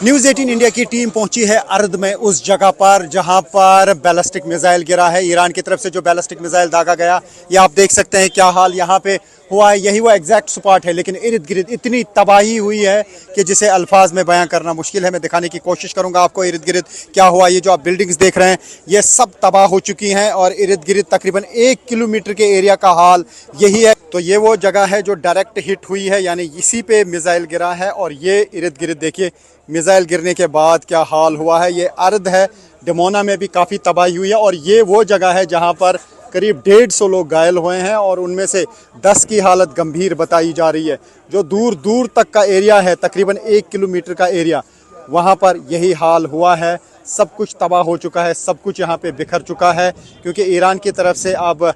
News 18 India की team पहुंची है अर्द में, उस जगह पर जहां पर बैलिस्टिक मिसाइल गिरा है। ईरान की तरफ से जो बैलिस्टिक मिसाइल दागा गया, ये आप देख सकते हैं क्या हाल यहां पे हुआ है। यही वो एग्जैक्ट स्पॉट है, लेकिन इर्द गिर्द इतनी तबाही हुई है कि जिसे अल्फाज में बयां करना मुश्किल है। मैं दिखाने की कोशिश करूंगा आपको इर्द गिर्द क्या हुआ। ये जो आप बिल्डिंग्स देख रहे हैं, ये सब तबाह हो चुकी हैं और इर्द गिर्द तकरीबन 1 किलोमीटर के एरिया का हाल यही है। तो ये वो जगह है जो डायरेक्ट हिट हुई है, यानी इसी पे मिसाइल गिरा है। और ये इर्द गिर्द देखिए मिसाइल गिरने के बाद क्या हाल हुआ है। ये अर्द है, डमोना में भी काफ़ी तबाही हुई है। और ये वो जगह है जहाँ पर करीब 150 लोग घायल हुए हैं और उनमें से 10 की हालत गंभीर बताई जा रही है। जो दूर दूर तक का एरिया है, तकरीबन 1 किलोमीटर का एरिया, वहाँ पर यही हाल हुआ है। सब कुछ तबाह हो चुका है, सब कुछ यहाँ पे बिखर चुका है, क्योंकि ईरान की तरफ से अब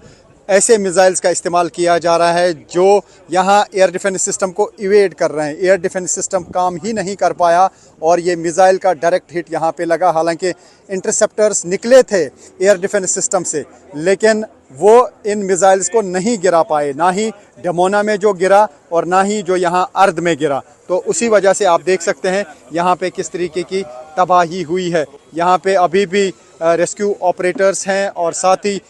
ऐसे मिसाइल्स का इस्तेमाल किया जा रहा है जो यहाँ एयर डिफेंस सिस्टम को इवेड कर रहे हैं। एयर डिफेंस सिस्टम काम ही नहीं कर पाया और ये मिसाइल का डायरेक्ट हिट यहाँ पे लगा। हालांकि इंटरसेप्टर्स निकले थे एयर डिफेंस सिस्टम से, लेकिन वो इन मिसाइल्स को नहीं गिरा पाए, ना ही डमोना में जो गिरा और ना ही जो यहाँ अर्द में गिरा। तो उसी वजह से आप देख सकते हैं यहाँ पे किस तरीके की तबाही हुई है। यहाँ पे अभी भी रेस्क्यू ऑपरेटर्स हैं और साथ ही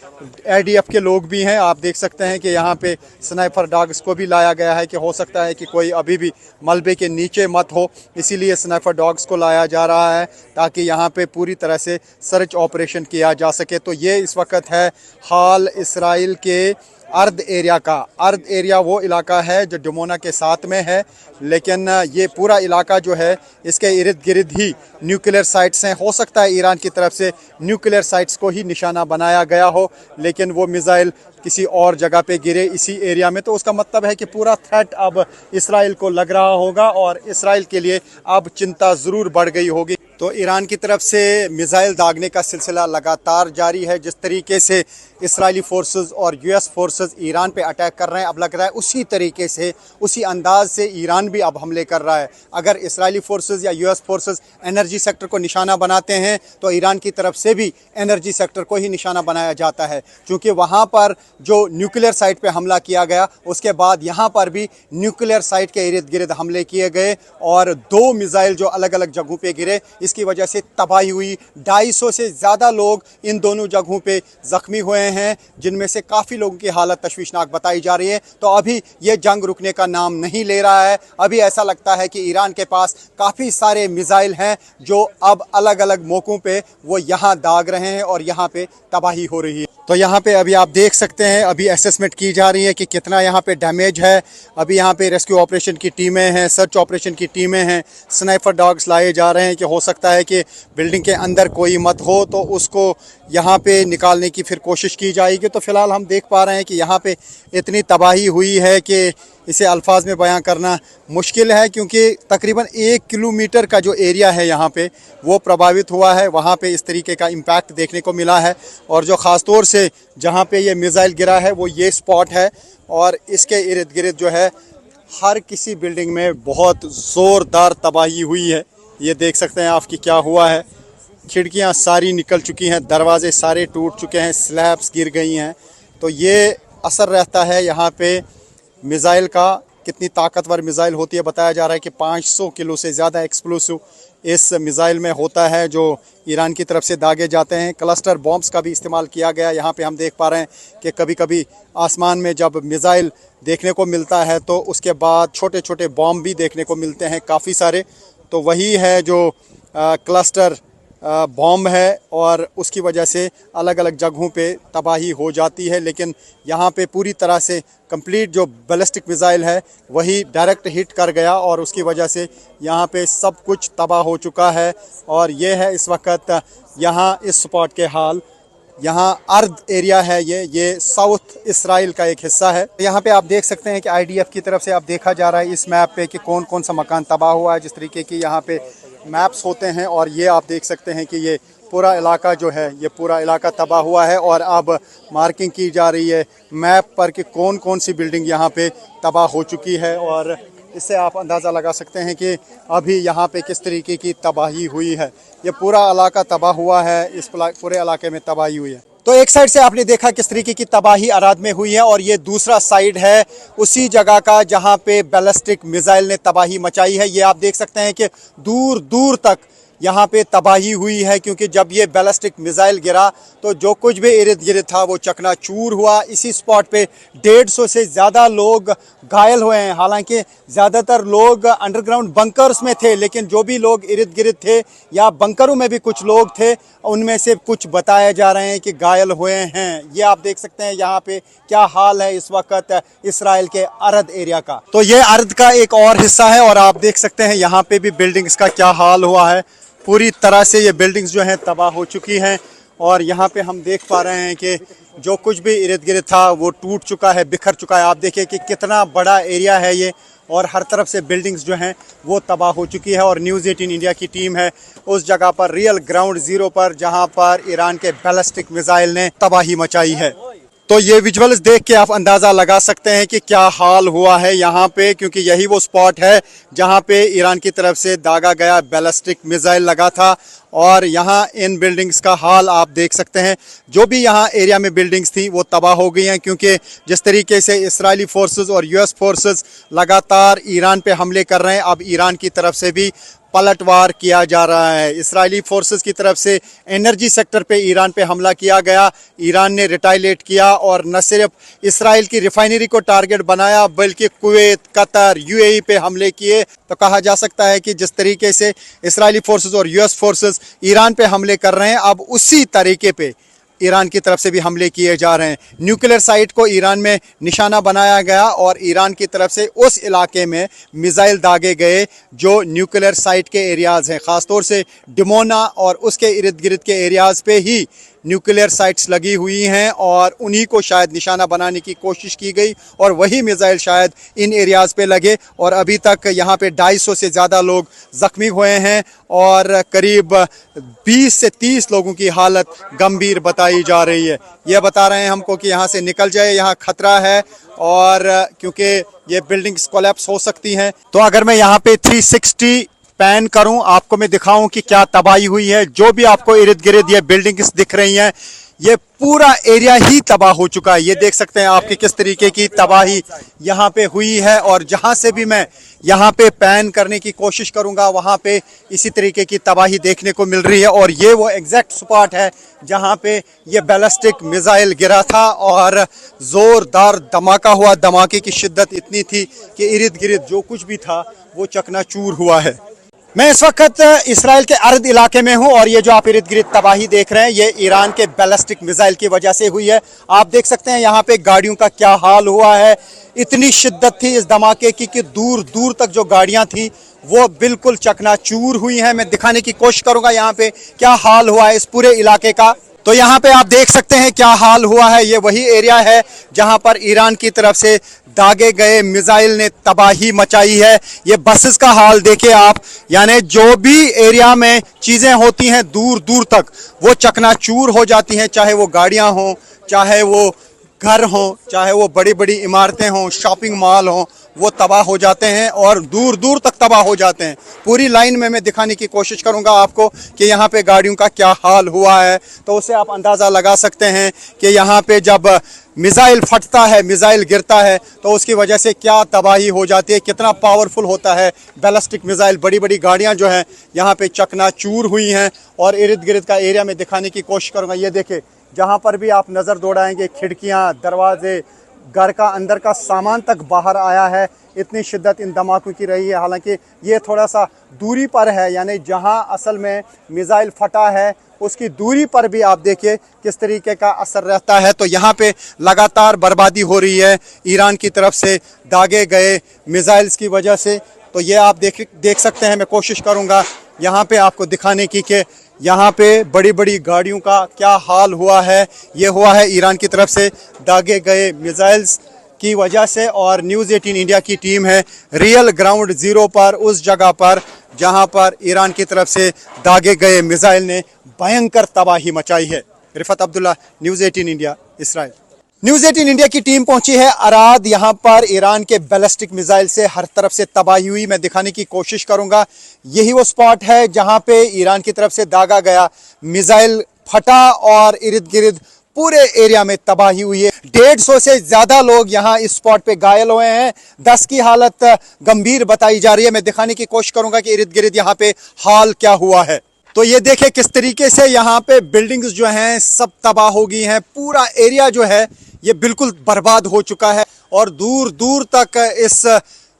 ADF के लोग भी हैं। आप देख सकते हैं कि यहाँ पे स्नाइपर डॉग्स को भी लाया गया है कि हो सकता है कि कोई अभी भी मलबे के नीचे मत हो, इसीलिए स्नाइपर डॉग्स को लाया जा रहा है ताकि यहाँ पे पूरी तरह से सर्च ऑपरेशन किया जा सके। तो ये इस वक्त है हाल इसराइल के अर्द एरिया का। अर्द एरिया वो इलाका है जो डमोना के साथ में है, लेकिन ये पूरा इलाका जो है इसके इर्द गिर्द ही न्यूक्लियर साइट्स हैं। हो सकता है ईरान की तरफ से न्यूक्लियर साइट्स को ही निशाना बनाया गया हो, लेकिन वो मिसाइल किसी और जगह पे गिरे इसी एरिया में। तो उसका मतलब है कि पूरा थ्रेट अब इसराइल को लग रहा होगा और इसराइल के लिए अब चिंता ज़रूर बढ़ गई होगी। तो ईरान की तरफ से मिसाइल दागने का सिलसिला लगातार जारी है। जिस तरीके से इसराइली फोर्सेस और US फोर्सेस ईरान पे अटैक कर रहे हैं, अब लग रहा है उसी तरीके से, उसी अंदाज से ईरान भी अब हमले कर रहा है। अगर इसराइली फोर्सेस या US फोर्सेस एनर्जी सेक्टर को निशाना बनाते हैं तो ईरान की तरफ से भी एनर्जी सेक्टर को ही निशाना बनाया जाता है, क्योंकि वहाँ पर जो न्यूक्लियर साइट पे हमला किया गया, उसके बाद यहाँ पर भी न्यूक्लियर साइट के इर्द गिर्द हमले किए गए और 2 मिसाइल जो अलग अलग जगहों पे गिरे, इसकी वजह से तबाही हुई। 250 से ज़्यादा लोग इन दोनों जगहों पे ज़ख्मी हुए हैं, जिनमें से काफ़ी लोगों की हालत तशवीशनाक बताई जा रही है। तो अभी ये जंग रुकने का नाम नहीं ले रहा है। अभी ऐसा लगता है कि ईरान के पास काफ़ी सारे मिसाइल हैं जो अब अलग अलग मौक़ों पे वो यहाँ दाग रहे हैं और यहाँ पे तबाही हो रही है। तो यहाँ पे अभी आप देख सकते हैं, अभी असेसमेंट की जा रही है कि कितना यहाँ पे डैमेज है। अभी यहाँ पे रेस्क्यू ऑपरेशन की टीमें हैं, सर्च ऑपरेशन की टीमें हैं, स्नाइपर डॉग्स लाए जा रहे हैं कि हो सकता है कि बिल्डिंग के अंदर कोई मत हो तो उसको यहाँ पे निकालने की फिर कोशिश की जाएगी। तो फ़िलहाल हम देख पा रहे हैं कि यहाँ पे इतनी तबाही हुई है कि इसे अल्फाज में बयां करना मुश्किल है, क्योंकि तकरीबन 1 किलोमीटर का जो एरिया है यहाँ पे वो प्रभावित हुआ है। वहाँ पे इस तरीके का इम्पैक्ट देखने को मिला है। और जो ख़ास तौर से जहाँ पे ये मिसाइल गिरा है वो ये स्पॉट है और इसके इर्द गिर्द जो है हर किसी बिल्डिंग में बहुत ज़ोरदार तबाही हुई है। ये देख सकते हैं आपकी क्या हुआ है, खिड़कियाँ सारी निकल चुकी हैं, दरवाजे सारे टूट चुके हैं, स्लैब्स गिर गई हैं। तो ये असर रहता है यहाँ पे मिसाइल का। कितनी ताकतवर मिसाइल होती है, बताया जा रहा है कि 500 किलो से ज़्यादा एक्सप्लोसिव इस मिसाइल में होता है जो ईरान की तरफ से दागे जाते हैं। क्लस्टर बॉम्ब्स का भी इस्तेमाल किया गया। यहाँ पे हम देख पा रहे हैं कि कभी कभी आसमान में जब मिसाइल देखने को मिलता है तो उसके बाद छोटे छोटे बॉम्ब भी देखने को मिलते हैं काफ़ी सारे। तो वही है जो क्लस्टर बॉम्ब है और उसकी वजह से अलग अलग जगहों पे तबाही हो जाती है। लेकिन यहाँ पे पूरी तरह से कंप्लीट जो बैलिस्टिक मिसाइल है वही डायरेक्ट हिट कर गया और उसकी वजह से यहाँ पे सब कुछ तबाह हो चुका है। और ये है इस वक्त यहाँ इस स्पॉट के हाल। यहाँ अर्द एरिया है, ये साउथ इसराइल का एक हिस्सा है। यहाँ पे आप देख सकते हैं कि IDF की तरफ से अब देखा जा रहा है इस मैप पे कि कौन कौन सा मकान तबाह हुआ है। जिस तरीके की यहाँ पे मैप्स होते हैं और ये आप देख सकते हैं कि ये पूरा इलाका जो है, ये पूरा इलाका तबाह हुआ है और अब मार्किंग की जा रही है मैप पर कि कौन कौन सी बिल्डिंग यहाँ पे तबाह हो चुकी है। और इससे आप अंदाज़ा लगा सकते हैं कि अभी यहाँ पे किस तरीके की तबाही हुई है। ये पूरा इलाका तबाह हुआ है, इस पूरे इलाके में तबाही हुई है। तो एक साइड से आपने देखा किस तरीके की तबाही अराद में हुई है और ये दूसरा साइड है उसी जगह का जहां पे बैलिस्टिक मिसाइल ने तबाही मचाई है। ये आप देख सकते हैं कि दूर दूर तक यहाँ पे तबाही हुई है, क्योंकि जब ये बैलिस्टिक मिसाइल गिरा तो जो कुछ भी इर्द गिर्द था वो चकनाचूर हुआ। इसी स्पॉट पे 150 से ज़्यादा लोग घायल हुए हैं। हालांकि ज़्यादातर लोग अंडरग्राउंड बंकर्स में थे, लेकिन जो भी लोग इर्द गिर्द थे या बंकरों में भी कुछ लोग थे, उनमें से कुछ बताए जा रहे हैं कि घायल हुए हैं। ये आप देख सकते हैं यहाँ पे क्या हाल है इस वक्त इसराइल के अरद एरिया का। तो ये अरद का एक और हिस्सा है और आप देख सकते हैं यहाँ पे भी बिल्डिंग्स का क्या हाल हुआ है। पूरी तरह से ये बिल्डिंग्स जो हैं तबाह हो चुकी हैं और यहाँ पे हम देख पा रहे हैं कि जो कुछ भी इर्द गिर्द था वो टूट चुका है, बिखर चुका है। आप देखिए कि कितना बड़ा एरिया है ये और हर तरफ से बिल्डिंग्स जो हैं वो तबाह हो चुकी है। और न्यूज़ 18 इंडिया की टीम है उस जगह पर, रियल ग्राउंड ज़ीरो पर, जहाँ पर ईरान के बैलिस्टिक मिसाइल ने तबाही मचाई है। तो ये विजुअल्स देख के आप अंदाज़ा लगा सकते हैं कि क्या हाल हुआ है यहाँ पे, क्योंकि यही वो स्पॉट है जहाँ पे ईरान की तरफ से दागा गया बैलिस्टिक मिसाइल लगा था। और यहाँ इन बिल्डिंग्स का हाल आप देख सकते हैं। जो भी यहाँ एरिया में बिल्डिंग्स थी वो तबाह हो गई हैं, क्योंकि जिस तरीके से इजरायली फोर्सेस और यूएस फोर्सेस लगातार ईरान पे हमले कर रहे हैं, अब ईरान की तरफ से भी पलटवार किया जा रहा है। इजरायली फोर्सेस की तरफ से एनर्जी सेक्टर पे ईरान पे हमला किया गया, ईरान ने रिटाइलेट किया और न सिर्फ इसराइल की रिफाइनरी को टारगेट बनाया बल्कि कुवैत, कतर, यूएई पे हमले किए। तो कहा जा सकता है कि जिस तरीके से इजरायली फोर्सेस और यूएस फोर्सेस ईरान पे हमले कर रहे हैं, अब उसी तरीके पे ईरान की तरफ से भी हमले किए जा रहे हैं। न्यूक्लियर साइट को ईरान में निशाना बनाया गया और ईरान की तरफ से उस इलाके में मिसाइल दागे गए जो न्यूक्लियर साइट के एरियाज़ हैं। ख़ासतौर से डिमोना और उसके इर्द गिर्द के एरियाज़ पे ही न्यूक्लियर साइट्स लगी हुई हैं और उन्हीं को शायद निशाना बनाने की कोशिश की गई और वही मिसाइल शायद इन एरियाज़ पे लगे। और अभी तक यहाँ पे 250 से ज़्यादा लोग ज़ख्मी हुए हैं और करीब 20 से 30 लोगों की हालत गंभीर बताई जा रही है। ये बता रहे हैं हमको कि यहाँ से निकल जाए, यहाँ खतरा है और क्योंकि ये बिल्डिंग्स कोलैप्स हो सकती हैं। तो अगर मैं यहाँ पे 360 पैन करूं, आपको मैं दिखाऊं कि क्या तबाही हुई है। जो भी आपको इर्द गिर्द ये बिल्डिंग्स दिख रही हैं, ये पूरा एरिया ही तबाह हो चुका है। ये देख सकते हैं आपकी किस तरीके की तबाही यहाँ पे हुई है और जहाँ से भी मैं यहाँ पे पैन करने की कोशिश करूँगा वहाँ पे इसी तरीके की तबाही देखने को मिल रही है। और ये वो एग्जैक्ट स्पॉट है जहाँ पे ये बैलिस्टिक मिसाइल गिरा था और ज़ोरदार धमाका हुआ। धमाके की शिद्दत इतनी थी कि इर्द गिर्द जो कुछ भी था वो चकनाचूर हुआ है। मैं इस वक्त इसराइल के अरद इलाके में हूं और ये जो आप इर्द गिर्द तबाही देख रहे हैं ये ईरान के बैलिस्टिक मिसाइल की वजह से हुई है। आप देख सकते हैं यहाँ पे गाड़ियों का क्या हाल हुआ है। इतनी शिद्दत थी इस धमाके की कि दूर दूर तक जो गाड़ियाँ थी वो बिल्कुल चकनाचूर हुई हैं। मैं दिखाने की कोशिश करूँगा यहाँ पे क्या हाल हुआ है इस पूरे इलाके का। तो यहाँ पे आप देख सकते हैं क्या हाल हुआ है। ये वही एरिया है जहाँ पर ईरान की तरफ से दागे गए मिसाइल ने तबाही मचाई है। ये बसेस का हाल देखें आप, यानी जो भी एरिया में चीज़ें होती हैं दूर दूर तक वो चकनाचूर हो जाती हैं, चाहे वो गाड़ियाँ हों, चाहे वो घर हों, चाहे वो बड़ी बड़ी इमारतें हों, शॉपिंग मॉल हों, वो तबाह हो जाते हैं और दूर दूर तक तबाह हो जाते हैं। पूरी लाइन में मैं दिखाने की कोशिश करूंगा आपको कि यहाँ पे गाड़ियों का क्या हाल हुआ है। तो उससे आप अंदाज़ा लगा सकते हैं कि यहाँ पे जब मिसाइल फटता है, मिसाइल गिरता है तो उसकी वजह से क्या तबाही हो जाती है, कितना पावरफुल होता है बैलिस्टिक मिसाइल। बड़ी बड़ी गाड़ियाँ जो हैं यहाँ पे चकनाचूर हुई हैं और इर्द गिर्द का एरिया में दिखाने की कोशिश करूँगा। ये देखें, जहाँ पर भी आप नज़र दौड़ाएंगे खिड़कियाँ, दरवाजे, घर का अंदर का सामान तक बाहर आया है। इतनी शिद्दत इन धमाकों की रही है। हालांकि ये थोड़ा सा दूरी पर है, यानी जहां असल में मिसाइल फटा है उसकी दूरी पर भी आप देखिए किस तरीके का असर रहता है। तो यहाँ पे लगातार बर्बादी हो रही है ईरान की तरफ से दागे गए मिसाइल्स की वजह से। तो ये आप देख सकते हैं। मैं कोशिश करूँगा यहाँ पे आपको दिखाने की कि यहाँ पे बड़ी बड़ी गाड़ियों का क्या हाल हुआ है। ये हुआ है ईरान की तरफ से दागे गए मिसाइल्स की वजह से। और न्यूज़ 18 इंडिया की टीम है रियल ग्राउंड ज़ीरो पर, उस जगह पर जहाँ पर ईरान की तरफ से दागे गए मिसाइल ने भयंकर तबाही मचाई है। Rifat Abdullah, news 18 India, Israel. News 18 India की टीम पहुंची है अराद। यहाँ पर ईरान के बैलिस्टिक मिसाइल से हर तरफ से तबाही हुई। मैं दिखाने की कोशिश करूँगा। यही वो स्पॉट है जहाँ पे ईरान की तरफ से दागा गया मिसाइल फटा और इर्द गिर्द पूरे एरिया में तबाही हुई है। 150 से ज्यादा लोग यहाँ इस स्पॉट पे घायल हुए हैं। 10 की हालत गंभीर बताई जा रही है। मैं दिखाने की कोशिश करूंगा कि इर्द गिर्द यहाँ पे हाल क्या हुआ है। तो ये देखें किस तरीके से यहाँ पे बिल्डिंग्स जो हैं सब तबाह हो गई हैं। पूरा एरिया जो है ये बिल्कुल बर्बाद हो चुका है और दूर दूर तक इस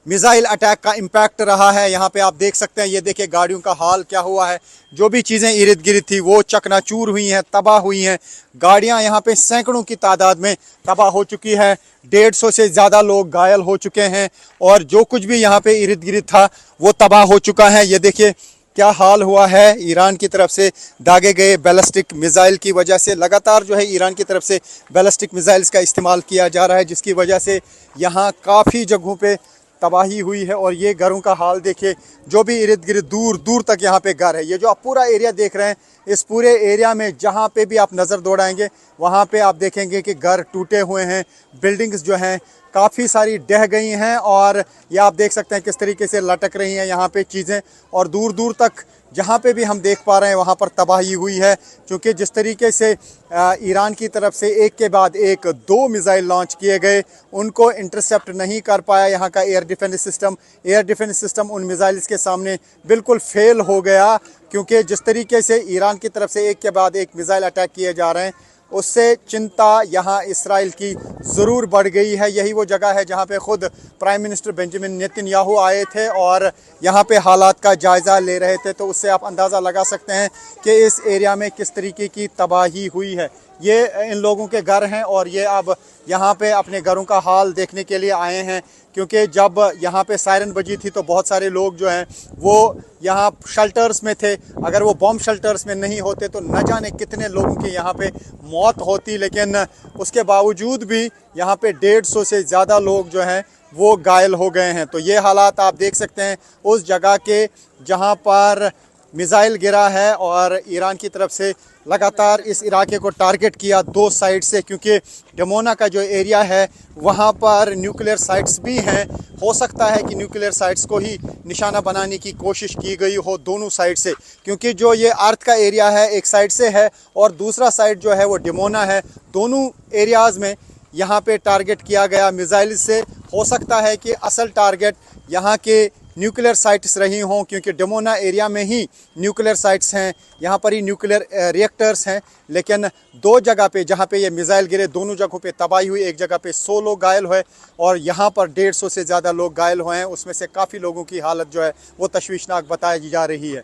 मिसाइल अटैक का इम्पैक्ट रहा है। यहाँ पे आप देख सकते हैं, ये देखिए गाड़ियों का हाल क्या हुआ है। जो भी चीज़ें इर्द गिर्द थी वो चकनाचूर हुई हैं, तबाह हुई हैं। गाड़ियाँ यहाँ पे सैकड़ों की तादाद में तबाह हो चुकी है। 150 से ज़्यादा लोग घायल हो चुके हैं और जो कुछ भी यहाँ पे इर्द गिर्द था वो तबाह हो चुका है। ये देखिए क्या हाल हुआ है। ईरान की तरफ से दागे गए बैलिस्टिक मिसाइल की वजह से लगातार जो है ईरान की तरफ से बैलिस्टिक मिसाइल्स का इस्तेमाल किया जा रहा है, जिसकी वजह से यहाँ काफ़ी जगहों पे तबाही हुई है। और ये घरों का हाल देखिए, जो भी इर्द गिर्द दूर दूर तक यहाँ पे घर है। ये जो आप पूरा एरिया देख रहे हैं, इस पूरे एरिया में जहाँ पे भी आप नज़र दौड़ाएंगे वहाँ पे आप देखेंगे कि घर टूटे हुए हैं। बिल्डिंग्स जो हैं काफ़ी सारी ढह गई हैं और ये आप देख सकते हैं किस तरीके से लटक रही हैं यहाँ पे चीज़ें। और दूर दूर तक जहाँ पे भी हम देख पा रहे हैं वहाँ पर तबाही हुई है, क्योंकि जिस तरीके से ईरान की तरफ से एक के बाद एक 2 मिसाइल लॉन्च किए गए, उनको इंटरसेप्ट नहीं कर पाया यहाँ का air defence system. Air defence system उन मिसाइल्स के सामने बिल्कुल फेल हो गया, क्योंकि जिस तरीके से ईरान की तरफ से एक के बाद एक मिसाइल अटैक किए जा रहे हैं, उससे चिंता यहाँ इसराइल की ज़रूर बढ़ गई है। यही वो जगह है जहाँ पे ख़ुद प्राइम मिनिस्टर बेंजामिन नेतन्याहू आए थे और यहाँ पे हालात का जायज़ा ले रहे थे। तो उससे आप अंदाज़ा लगा सकते हैं कि इस एरिया में किस तरीके की तबाही हुई है। ये इन लोगों के घर हैं और ये अब यहाँ पे अपने घरों का हाल देखने के लिए आए हैं, क्योंकि जब यहाँ पे सायरन बजी थी तो बहुत सारे लोग जो हैं वो यहाँ शेल्टर्स में थे। अगर वो बॉम्ब शेल्टर्स में नहीं होते तो न जाने कितने लोगों की यहाँ पे मौत होती, लेकिन उसके बावजूद भी यहाँ पे 150 से ज़्यादा लोग जो हैं वो घायल हो गए हैं। तो ये हालात आप देख सकते हैं उस जगह के जहाँ पर मिसाइल गिरा है और ईरान की तरफ से लगातार इस इलाके को टारगेट किया 2 साइड से, क्योंकि डमोना का जो एरिया है वहाँ पर न्यूक्लियर साइट्स भी हैं। हो सकता है कि न्यूक्लियर साइट्स को ही निशाना बनाने की कोशिश की गई हो दोनों साइड से, क्योंकि जो ये अर्थ का एरिया है एक साइड से है और दूसरा साइड जो है वो डमोना है। दोनों एरियाज़ में यहाँ पे टारगेट किया गया मिसाइल से। हो सकता है कि असल टारगेट यहाँ के न्यूक्लियर साइट्स रही हों, क्योंकि डमोना एरिया में ही न्यूक्लियर साइट्स हैं, यहाँ पर ही न्यूक्लियर रिएक्टर्स हैं। लेकिन 2 जगह पे जहाँ पे ये मिसाइल गिरे, दोनों जगहों पे तबाही हुई। एक जगह पे 100 लोग घायल हुए और यहाँ पर 150 से ज़्यादा लोग घायल हुए हैं। उसमें से काफ़ी लोगों की हालत जो है वो तशवीशनाक बताई जा रही है।